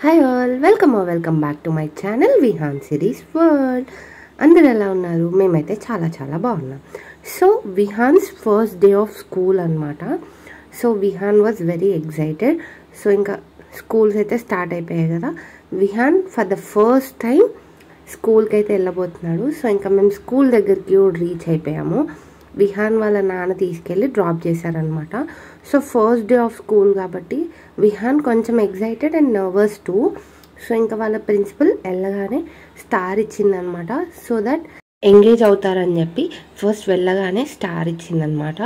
Hi all, welcome back to my channel Vihaan series world. అందరు ఎలా ఉన్నారు? మేమైతే చాలా చాలా బాగున్నాం. So Vihaan's first day of school అనమాట. So Vihaan was very excited. So ఇంకా స్కూల్స్ అయితే స్టార్ట్ అయిపోయాయి కదా. Vihaan for the first time స్కూల్కి అయితే వెళ్ళబోతున్నాడు. సో ఇంకా మేము స్కూల్ దగ్గరికి రీచ్ అయిపోయాము. విహాన్ వాళ్ళ నాన్న తీసుకెళ్ళి డ్రాప్ చేశారనమాట. So first day of school కాబట్టి విహాన్ కొంచెం excited and nervous two. So ఇంకా వాళ్ళ ప్రిన్సిపల్ వెళ్ళగానే స్టార్ ఇచ్చిందనమాట. సో దట్ ఎంగేజ్ అవుతారని చెప్పి ఫస్ట్ వెళ్ళగానే స్టార్ ఇచ్చిందనమాట.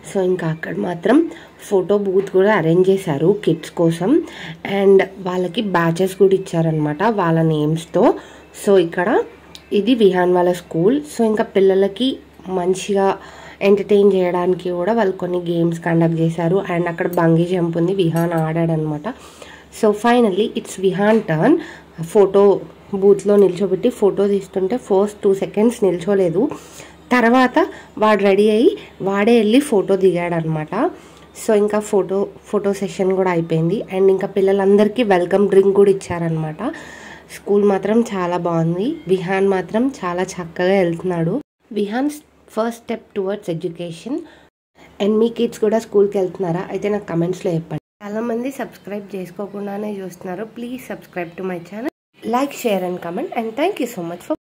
సో ఇంకా అక్కడ మాత్రం ఫోటో బూత్ కూడా అరేంజ్ చేశారు కిడ్స్ కోసం. అండ్ వాళ్ళకి బ్యాచెస్ కూడా ఇచ్చారనమాట వాళ్ళ నేమ్స్తో. సో ఇక్కడ ఇది విహాన్ వాళ్ళ స్కూల్. సో ఇంకా పిల్లలకి మంచిగా ఎంటర్టైన్ చేయడానికి కూడా వాళ్ళు కొన్ని గేమ్స్ కండక్ట్ చేశారు. అండ్ అక్కడ బంగీ జంప్ ఉంది, విహాన్ ఆడాడనమాట. So finally it's Vihaan turn. Photo బూత్లో నిల్చోబెట్టి ఫోటో తీస్తుంటే ఫస్ట్ 2 seconds నిల్చోలేదు. తర్వాత వాడు రెడీ అయ్యి వాడే వెళ్ళి ఫోటో దిగాడనమాట. సో ఇంకా ఫోటో సెషన్ కూడా అయిపోయింది. అండ్ ఇంకా పిల్లలందరికీ వెల్కమ్ డ్రింక్ కూడా ఇచ్చారనమాట. స్కూల్ మాత్రం చాలా బాగుంది. విహాన్ మాత్రం చాలా చక్కగా వెళ్తున్నాడు. Vihaan first step towards education. And మీ కిడ్స్ కూడా స్కూల్కి వెళ్తున్నారా? అయితే నాకు కమెంట్స్లో చెప్పండి. చాలామంది సబ్స్క్రైబ్ చేసుకోకుండానే చూస్తున్నారు. Please subscribe to my channel, like, share and comment. And thank you so much for